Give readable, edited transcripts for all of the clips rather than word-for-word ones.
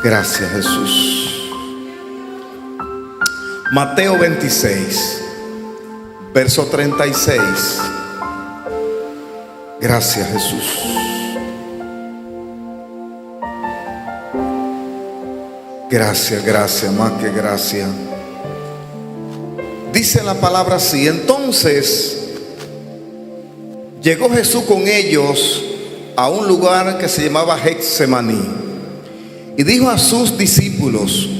Gracias, Jesús. Mateo 26, verso 36. Gracias, Jesús. Gracias, más que gracias. Dice la palabra así: entonces llegó Jesús con ellos a un lugar que se llamaba Getsemaní y dijo a sus discípulos: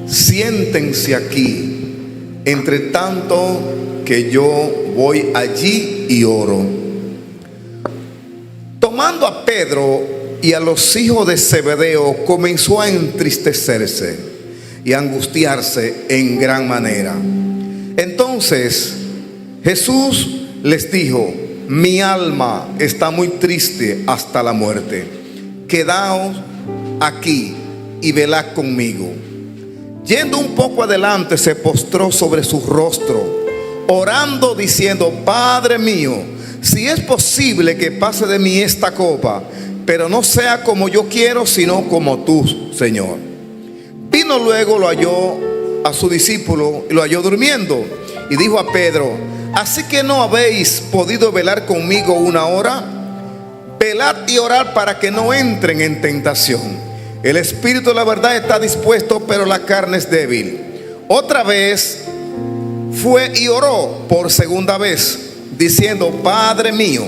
siéntense aquí, entre tanto que yo voy allí y oro. Tomando a Pedro y a los hijos de Zebedeo, comenzó a entristecerse y a angustiarse en gran manera. Entonces Jesús les dijo: mi alma está muy triste hasta la muerte. Quedaos aquí y velad conmigo. Yendo un poco adelante, se postró sobre su rostro, orando, diciendo: Padre mío, si es posible que pase de mí esta copa, pero no sea como yo quiero, sino como tú, Señor. Vino luego, lo halló a su discípulo y lo halló durmiendo, y dijo a Pedro: ¿así que no habéis podido velar conmigo una hora? Velad y orad para que no entren en tentación. El espíritu, la verdad, está dispuesto, pero la carne es débil. Otra vez fue y oró por segunda vez, diciendo: Padre mío,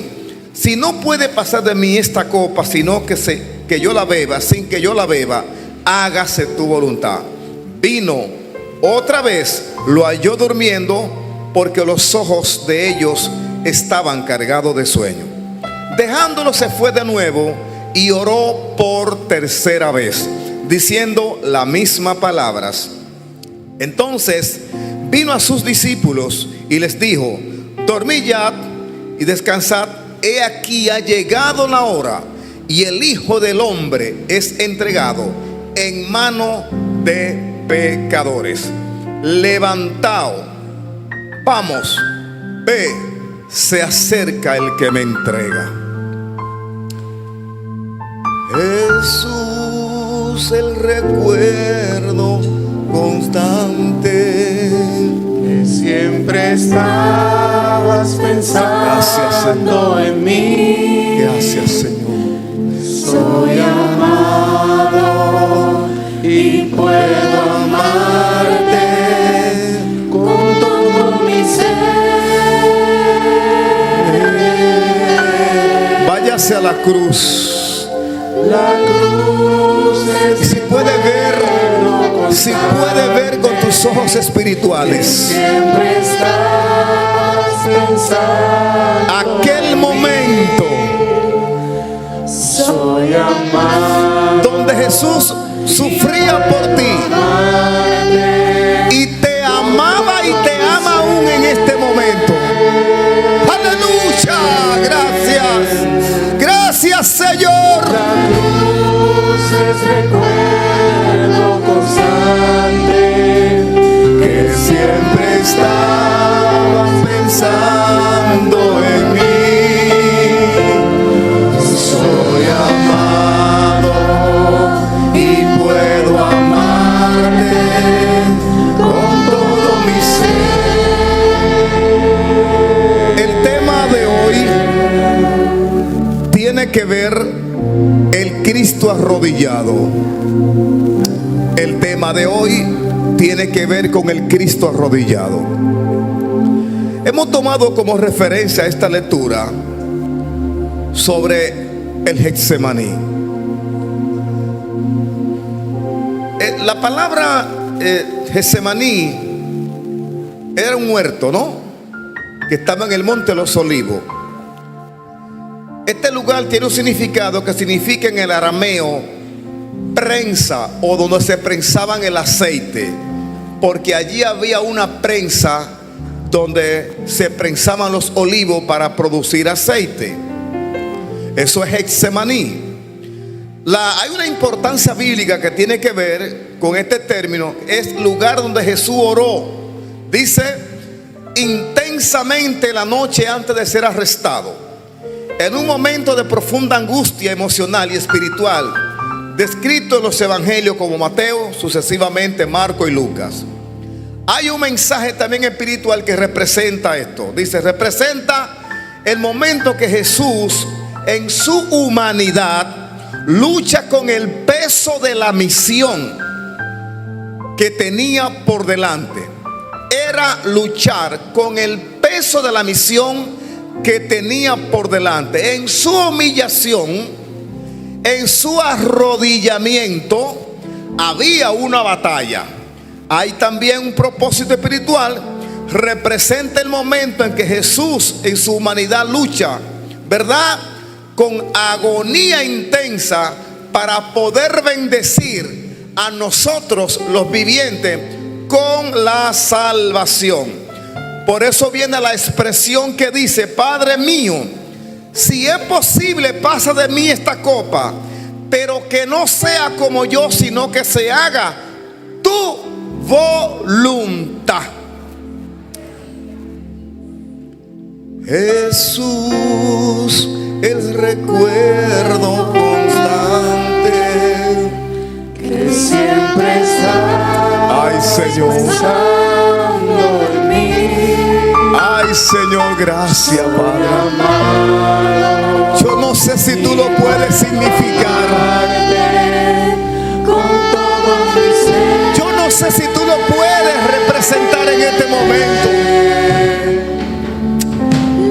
si no puede pasar de mí esta copa, sino que yo la beba, sin que yo la beba, hágase tu voluntad. Vino otra vez, lo halló durmiendo, porque los ojos de ellos estaban cargados de sueño. Dejándolo, se fue de nuevo y oró por tercera vez, diciendo las mismas palabras. Entonces vino a sus discípulos y les dijo: dormid ya y descansad. He aquí ha llegado la hora, y el Hijo del Hombre es entregado en mano de pecadores. Levantaos, vamos, ve, se acerca el que me entrega. Jesús, el recuerdo constante, que siempre estabas pensando en mí. Gracias, Señor. Soy amado y puedo amarte con todo mi ser. Váyase a la cruz. La cruz es Si puede ver con tus ojos espirituales siempre estás pensando. aquel momento Soy amado donde Jesús sufría por ti y te amaba y te ama aún en este momento. Aleluya, gracias Señor. La cruz es recuerdo constante que siempre estaba pensando en mí. Soy amado y puedo amarte con todo mi ser. El tema de hoy tiene que ver el Cristo arrodillado. El tema de hoy tiene que ver con el Cristo arrodillado. Hemos tomado como referencia esta lectura sobre el Getsemaní. La palabra Getsemaní era un huerto, ¿no?, que estaba en el monte de los Olivos. Este lugar tiene un significado que significa en el arameo prensa, o donde se prensaban el aceite, porque allí había una prensa donde se prensaban los olivos para producir aceite. Eso es Getsemaní. Hay una importancia bíblica que tiene que ver con este término. Es lugar donde Jesús oró, dice, intensamente la noche antes de ser arrestado. En un momento de profunda angustia emocional y espiritual, descrito en los evangelios como Mateo, sucesivamente Marco y Lucas. Hay un mensaje también espiritual que representa esto. Dice, representa el momento que Jesús en su humanidad lucha con el peso de la misión que tenía por delante. Era luchar con el peso de la misión que tenía por delante. En su humillación, en su arrodillamiento, había una batalla. Hay también un propósito espiritual. Representa el momento en que Jesús en su humanidad lucha, ¿verdad?, con agonía intensa para poder bendecir a nosotros los vivientes con la salvación. Por eso viene la expresión que dice: Padre mío, si es posible, pasa de mí esta copa, pero que no sea como yo, sino que se haga tu voluntad. Jesús, el recuerdo constante que siempre está. Ay, Señor. Pensando en mí. Ay, Señor, gracias, Padre. Amado, Yo no sé si tú lo puedes significar. con todo mi ser. Yo no sé si tú lo puedes representar en este momento.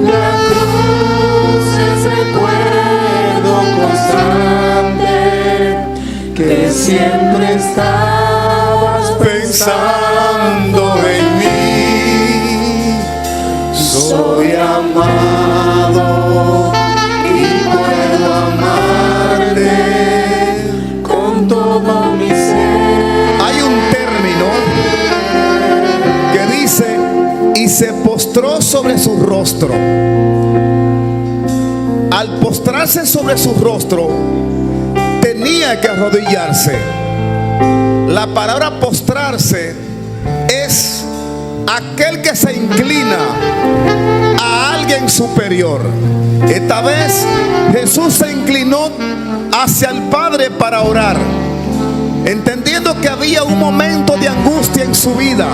La cruz es recuerdo constante que siempre estabas Pensando en mí, Soy amado y puedo amarte con todo mi ser. hay un término que dice: y se postró sobre su rostro. Al postrarse sobre su rostro, tenía que arrodillarse. La palabra postrarse es aquel que se inclina a alguien superior. Esta vez Jesús se inclinó hacia el Padre para orar, entendiendo que había un momento de angustia en su vida,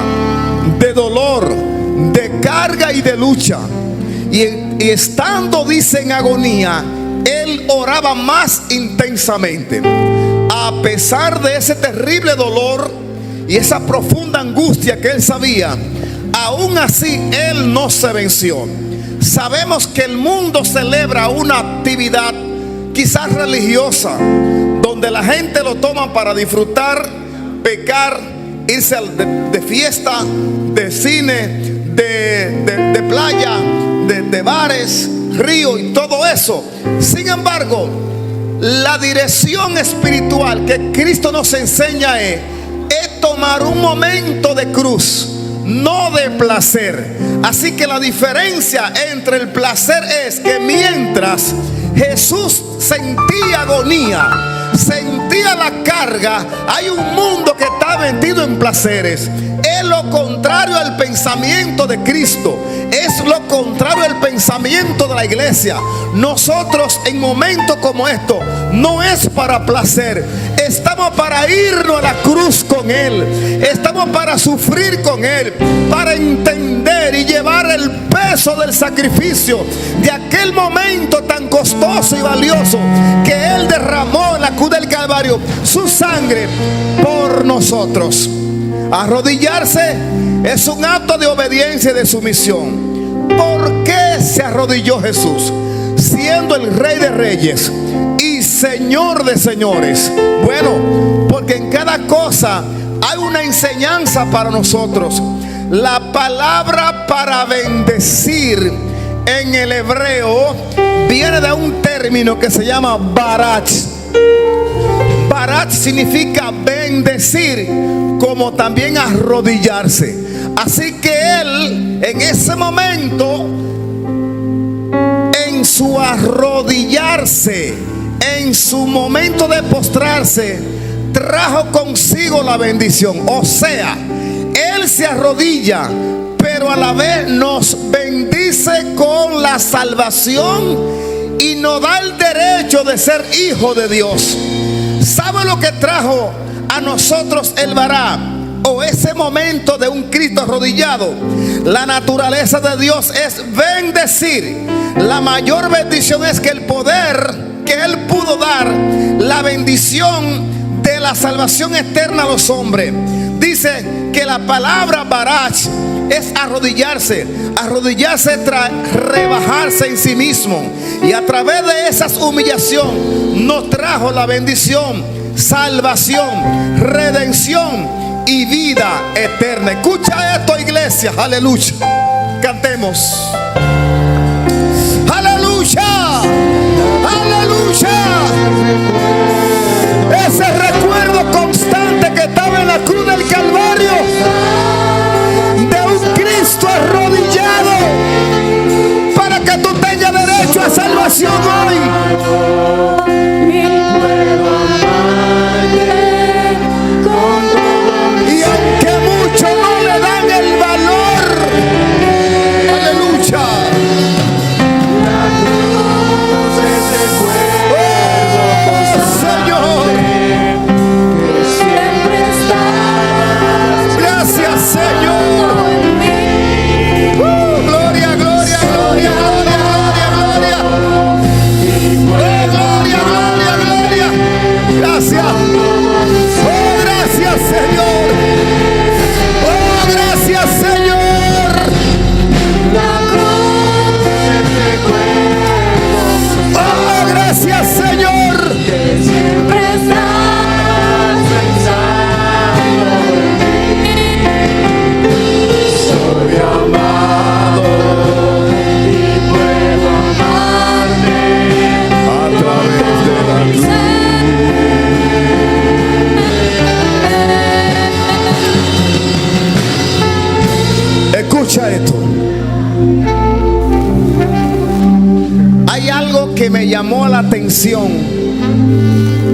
de dolor, de carga y de lucha. Y estando, dice, en agonía, él oraba más intensamente. A pesar de ese terrible dolor y esa profunda angustia que él sabía, aún así él no se venció. Sabemos que el mundo celebra una actividad quizás religiosa, donde la gente lo toma para disfrutar, pecar, irse de fiesta, de cine, de playa, de bares, río y todo eso. Sin embargo, la dirección espiritual que Cristo nos enseña es tomar un momento de cruz, no de placer. Así que la diferencia entre el placer es que mientras Jesús sentía agonía, sentía la carga, hay un mundo que está metido en placeres. Es lo contrario al pensamiento de Cristo. Es lo contrario al pensamiento de la iglesia. Nosotros en momentos como estos no es para placer. Estamos para irnos a la cruz con Él. Estamos para sufrir con Él, para entender y llevar el peso del sacrificio de aquel momento tan costoso y valioso que Él derramó en la cruz del Calvario, su sangre por nosotros. Arrodillarse es un acto de obediencia y de sumisión. ¿Por qué se arrodilló Jesús, siendo el Rey de Reyes y Señor de Señores? Bueno, porque en cada cosa hay una enseñanza para nosotros. La palabra para bendecir en el hebreo viene de un término que se llama barak. Barak significa bendecir, como también arrodillarse. Así que él en ese momento, en su arrodillarse, en su momento de postrarse, trajo consigo la bendición. O sea, él se arrodilla, pero a la vez nos bendice con la salvación y nos da el derecho de ser hijo de Dios. ¿Sabe lo que trajo a nosotros el vará? O ese momento de un Cristo arrodillado. La naturaleza de Dios es bendecir. La mayor bendición es que el poder que Él pudo dar, la bendición de la salvación eterna a los hombres. Dice que la palabra barach es arrodillarse. Arrodillarse es rebajarse en sí mismo. Y a través de esa humillación nos trajo la bendición, salvación, redención y vida eterna. Escucha esto, iglesia. Aleluya. Cantemos. Aleluya. Aleluya. Ese recuerdo constante que estaba en la cruz del Calvario, de un Cristo arrodillado, para que tú tengas derecho a salvación hoy. Y aunque muchos no le dan el valor, aleluya, Señor, gracias, Señor. Gloria, gloria, gloria, gloria, gloria, gloria. Gloria, gloria, gloria. Gracias. Oh, gracias, Señor. Oh, gracias, Señor. Oh, gracias, Señor. Siempre estás pensando en mí. Soy amado y puedo amarte A través de la cruz. Escucha esto. Hay algo que me llamó la atención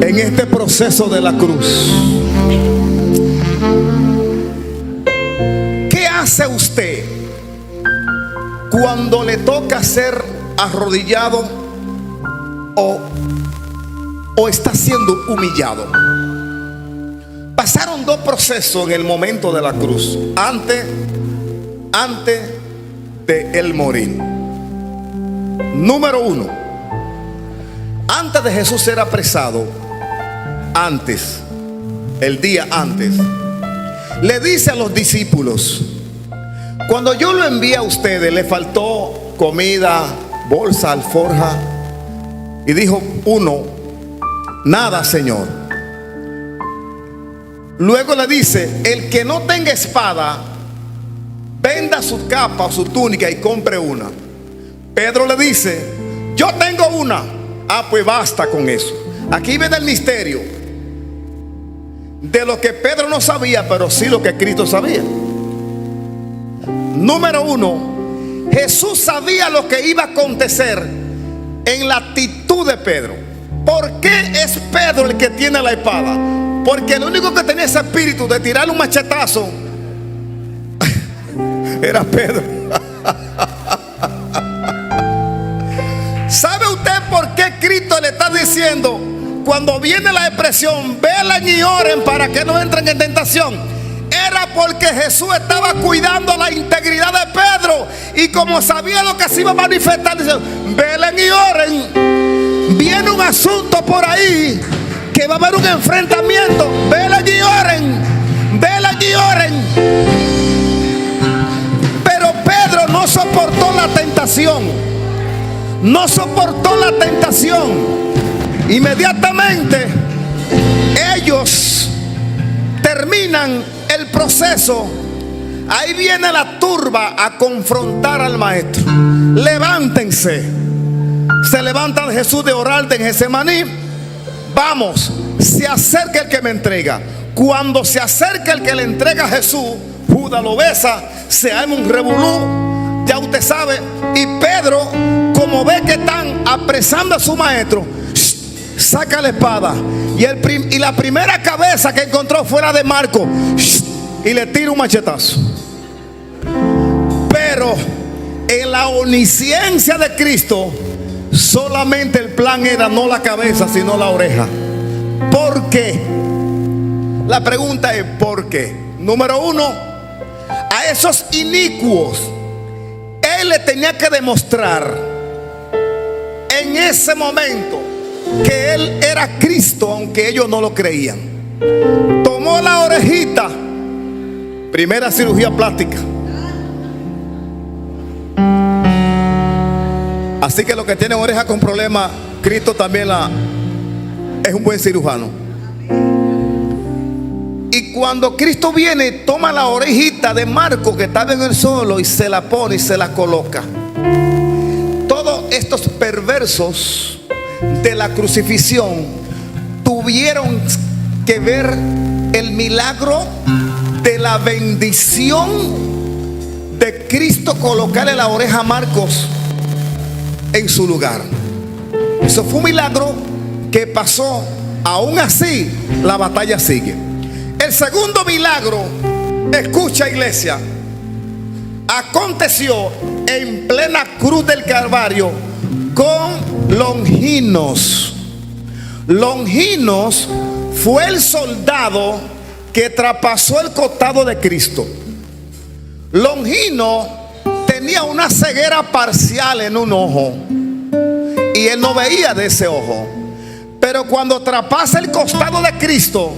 en este proceso de la cruz. ¿Qué hace usted cuando le toca ser arrodillado o está siendo humillado? Pasaron dos procesos en el momento de la cruz, antes de él morir. Número uno, antes de Jesús ser apresado, el día antes, le dice a los discípulos: cuando yo lo envié a ustedes, le faltó comida, bolsa, alforja. Y dijo uno: nada, Señor. Luego le dice: el que no tenga espada, venda su capa o su túnica y compre una. Pedro le dice: yo tengo una. Ah, pues basta con eso. Aquí viene el misterio de lo que Pedro no sabía, pero sí lo que Cristo sabía. Número uno, Jesús sabía lo que iba a acontecer en la actitud de Pedro. ¿Por qué es Pedro el que tiene la espada? Porque el único que tenía ese espíritu de tirarle un machetazo era Pedro. ¿Sabe usted por qué Cristo le está diciendo, cuando viene la expresión, velan y oren para que no entren en tentación? Era porque Jesús estaba cuidando la integridad de Pedro, y como sabía lo que se iba a manifestar, dice: velen y oren. Viene un asunto por ahí que va a haber un enfrentamiento. Velen y oren, velen y oren. Pero Pedro no soportó la tentación. No soportó la tentación. Inmediatamente ellos terminan el proceso. Ahí viene la turba a confrontar al maestro. Levántense. Se levanta Jesús de orar en Getsemaní. Vamos, se acerca el que me entrega. Cuando se acerca el que le entrega a Jesús, Judas lo besa, se arma un revolú, ya usted sabe. Y Pedro, como ve que están apresando a su maestro, saca la espada y la primera cabeza que encontró fuera de Marco, y le tira un machetazo. Pero en la omnisciencia de Cristo, solamente el plan era no la cabeza sino la oreja. ¿Por qué? La pregunta es ¿por qué? Número uno, a esos inicuos él le tenía que demostrar en ese momento que él era Cristo, aunque ellos no lo creían. Tomó la orejita, primera cirugía plástica. Así que los que tienen oreja con problemas, Cristo también es un buen cirujano. Y cuando Cristo viene, toma la orejita de Marco que estaba en el suelo y se la pone y se la coloca. Todos estos perversos de la crucifixión tuvieron que ver el milagro de la bendición de Cristo, colocarle la oreja a Marcos en su lugar. Eso fue un milagro que pasó. Aún así, la batalla sigue. El segundo milagro, escucha iglesia, aconteció en plena cruz del Calvario con Longinos. Longinos fue el soldado que traspasó el costado de Cristo. Longino tenía una ceguera parcial en un ojo y él no veía de ese ojo. Pero cuando traspasa el costado de Cristo,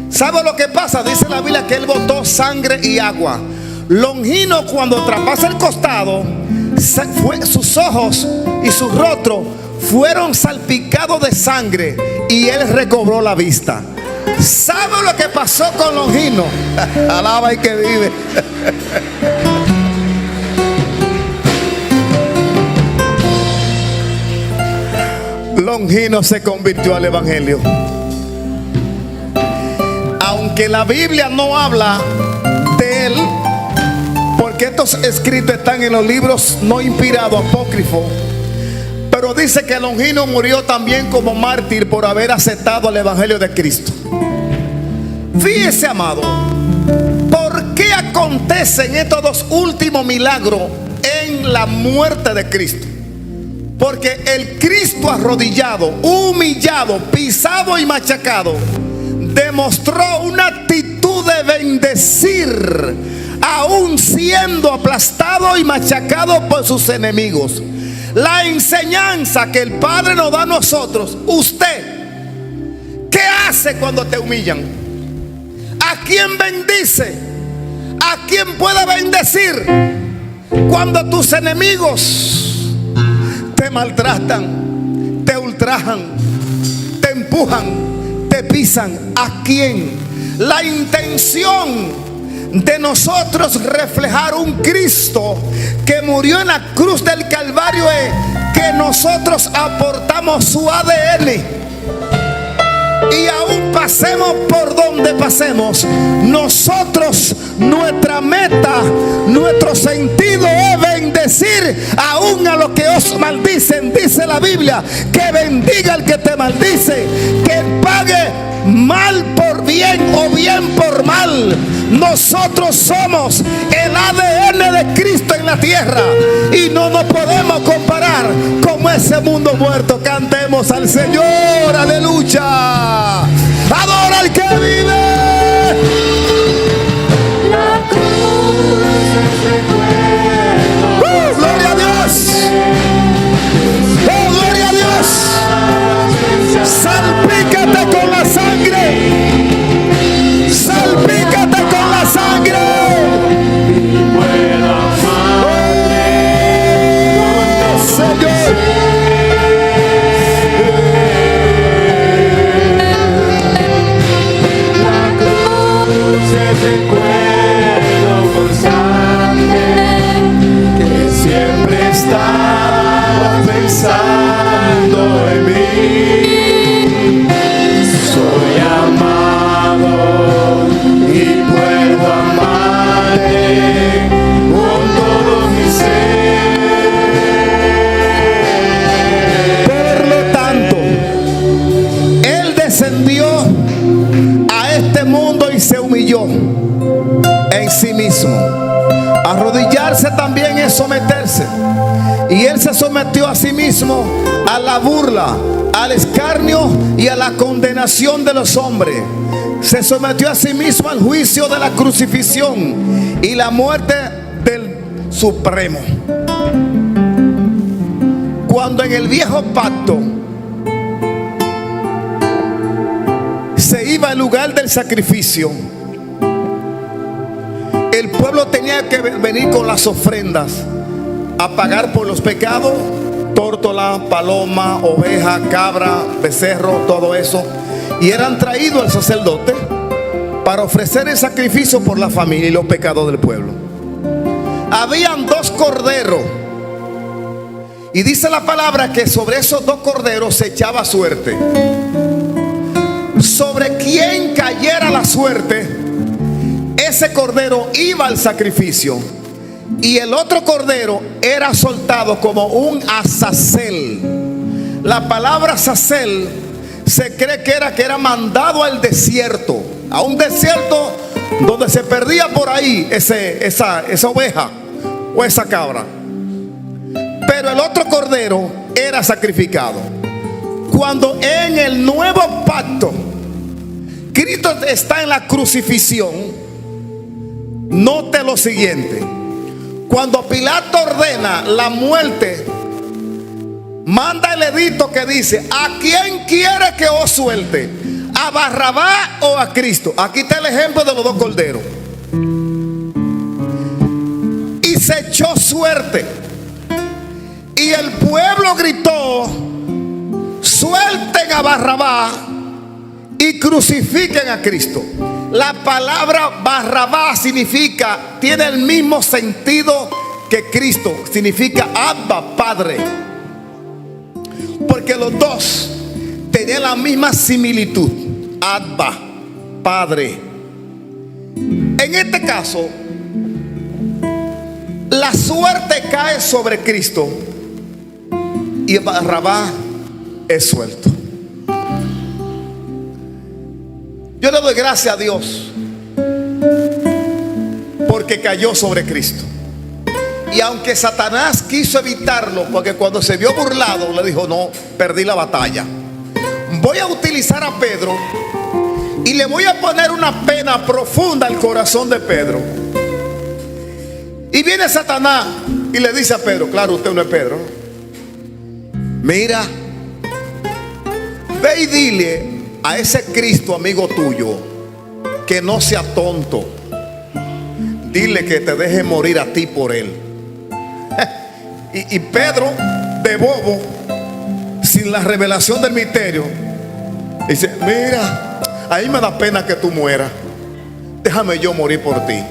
¿sabe lo que pasa? Dice la Biblia que él botó sangre y agua. Longino, cuando traspasa el costado, sus ojos y su rostro fueron salpicados de sangre y él recobró la vista. ¿Sabe lo que pasó con Longino? Alaba y que vive. Longino se convirtió al evangelio. Aunque la Biblia no habla de él, porque estos escritos están en los libros no inspirados, apócrifos, pero dice que Longino murió también como mártir por haber aceptado el evangelio de Cristo. Fíjese, amado, ¿por qué acontecen estos dos últimos milagros en la muerte de Cristo? Porque el Cristo arrodillado, humillado, pisado y machacado, demostró una actitud de bendecir, aún siendo aplastado y machacado por sus enemigos. La enseñanza que el Padre nos da a nosotros. Usted, ¿qué hace cuando te humillan? ¿A quién bendice? ¿A quién puede bendecir? Cuando tus enemigos te maltratan, te ultrajan, te empujan, te pisan, ¿a quién? La intención de nosotros reflejar un Cristo que murió en la cruz del Calvario es que nosotros aportamos su ADN. Y aún pasemos por donde pasemos, nosotros, nuestra meta, nuestro sentido es bendecir aún a los que os maldicen. Dice la Biblia que bendiga al que te maldice, que pague mal por bien o bien por mal. Nosotros somos el ADN de Cristo en la tierra y no nos podemos comparar con ese mundo muerto. Cantemos al Señor, aleluya. Adora al que vive. La cruz es recuerdo. Gloria a Dios. Oh, gloria a Dios. Salpícate con la sangre. Salpícate con la sangre. Y puedo amarte con Señor. la cruz dice: y él se sometió a sí mismo a la burla, al escarnio y a la condenación de los hombres. Se sometió a sí mismo al juicio de la crucifixión y la muerte del Supremo. Cuando en el viejo pacto se iba al lugar del sacrificio, el pueblo tenía que venir con las ofrendas a pagar por los pecados: tórtola, paloma, oveja, cabra, becerro, todo eso. Y eran traídos al sacerdote para ofrecer el sacrificio por la familia y los pecados del pueblo. Habían 2 corderos, y dice la palabra que sobre esos 2 corderos se echaba suerte. Sobre quien cayera la suerte, ese cordero iba al sacrificio, y el otro cordero era soltado como un azazel. La palabra azazel se cree que era mandado al desierto, a un desierto donde se perdía por ahí esa oveja o esa cabra. Pero el otro cordero era sacrificado. Cuando en el nuevo pacto Cristo está en la crucifixión, note lo siguiente: cuando Pilato ordena la muerte, manda el edicto que dice: ¿a quién quiere que os suelte? ¿A Barrabás o a Cristo? Aquí está el ejemplo de los 2 corderos. Y se echó suerte, y el pueblo gritó: suelten a Barrabás y crucifiquen a Cristo. La palabra Barrabás tiene el mismo sentido que Cristo. Significa Abba, Padre. Porque los 2 tenían la misma similitud: Abba, Padre. En este caso, la suerte cae sobre Cristo y Barrabás es suelto. Yo le doy gracias a Dios porque cayó sobre Cristo. Y aunque Satanás quiso evitarlo, porque cuando se vio burlado, le dijo: no, perdí la batalla. Voy a utilizar a Pedro y le voy a poner una pena profunda al corazón de Pedro. Y viene Satanás y le dice a Pedro: claro, usted no es Pedro, mira, ve y dile a ese Cristo amigo tuyo que no sea tonto. Dile que te deje morir a ti por él. Y Pedro, de bobo, sin la revelación del misterio, dice: mira, a mí me da pena que tú mueras, déjame yo morir por ti.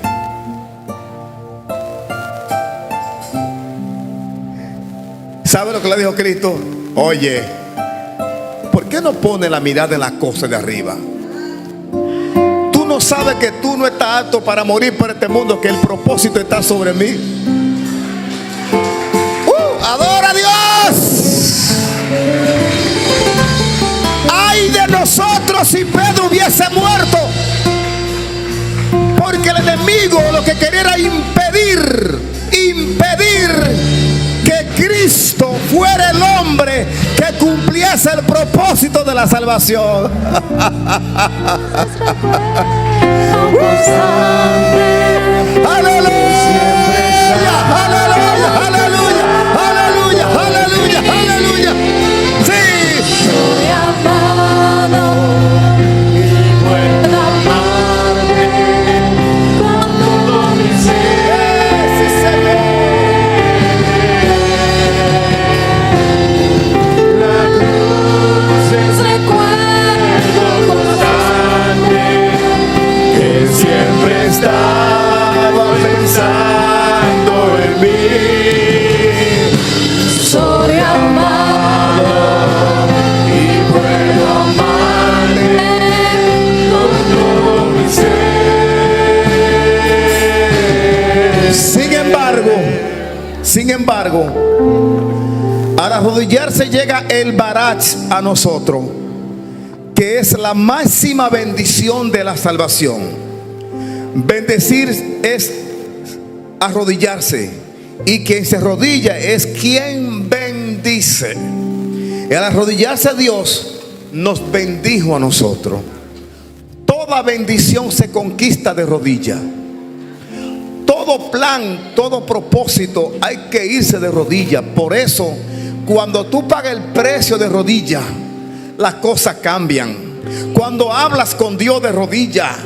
¿Sabe lo que le dijo Cristo? Oye, ¿por qué no pone la mirada en las cosas de arriba? Tú no sabes que tú no estás apto para morir por este mundo, que el propósito está sobre mí. ¡Adora a Dios! ¡Ay de nosotros si Pedro hubiese muerto! Porque el enemigo lo que quería era impedir que Cristo fuera el hombre que cumpliese el propósito de la salvación. ¡Aleluya! ¡Aleluya! ¡Aleluya! ¡Aleluya! ¡Aleluya! ¡Aleluya! ¡Sí! Soy amado y puedo amarte con todo mi ser. ¡Sí, Señor! La cruz es recuerdo constante que siempre estaba pensando en mí. Soy amado y puedo amarte con todo mi ser. Sin embargo, al arrodillarse llega el Barach a nosotros, que es la máxima bendición de la salvación. Bendecir es arrodillarse, Y quien se arrodilla es quien bendice. Y al arrodillarse a Dios, nos bendijo a nosotros. Toda bendición se conquista de rodillas. Todo plan, todo propósito hay que irse de rodillas. Por eso, cuando tú pagas el precio de rodillas, las cosas cambian. Cuando hablas con Dios de rodillas,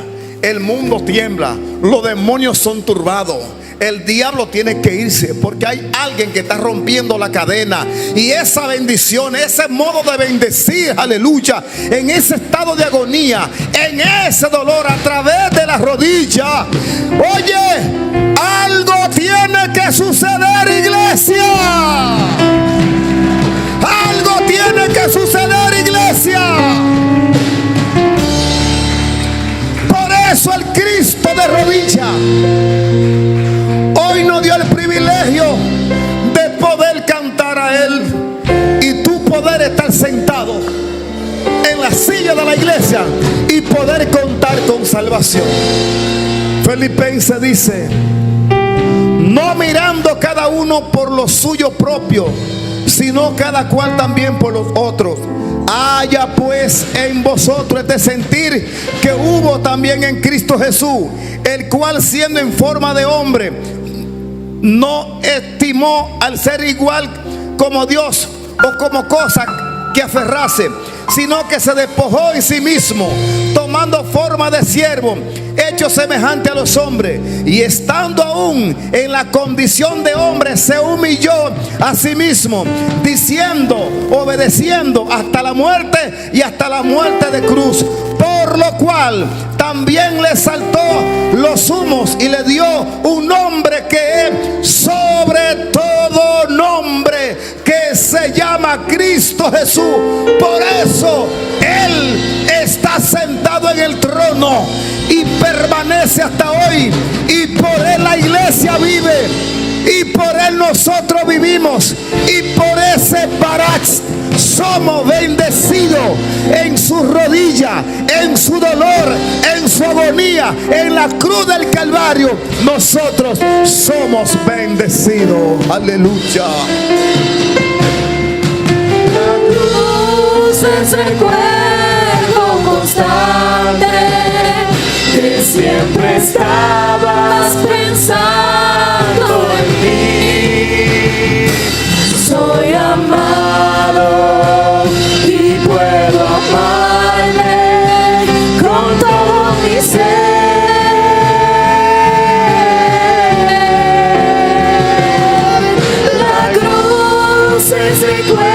el mundo tiembla, los demonios son turbados. El diablo tiene que irse porque hay alguien que está rompiendo la cadena. Y esa bendición, ese modo de bendecir, aleluya, en ese estado de agonía, en ese dolor, a través de la rodilla. Oye, algo tiene que suceder, iglesia. Algo tiene que suceder, iglesia. Por eso el Cristo de rodilla hoy nos dio el privilegio de poder cantar a Él y tú poder estar sentado en la silla de la iglesia y poder contar con salvación. Filipenses dice: no mirando cada uno por lo suyo propio, sino cada cual también por los otros. Haya pues en vosotros este sentir que hubo también en Cristo Jesús, el cual siendo en forma de hombre, no estimó al ser igual como Dios o como cosa que aferrase, sino que se despojó en sí mismo, tomando forma de siervo, hecho semejante a los hombres, y estando aún en la condición de hombre, se humilló a sí mismo, obedeciendo hasta la muerte y hasta la muerte de cruz. Por lo cual también le exaltó los humos y le dio un nombre que es sobre todo nombre, que se llama Cristo Jesús. Por eso Él está sentado en el trono y permanece hasta hoy, y por Él la iglesia vive, y por Él nosotros vivimos, y por ese Barak somos bendecidos en su rodilla, en su dolor, en su agonía, en la cruz del Calvario. Nosotros somos bendecidos. Aleluya. La cruz es recuerdo constante que siempre estabas pensando en mí. Soy amado y puedo amarle con todo mi ser. La cruz es recuerdo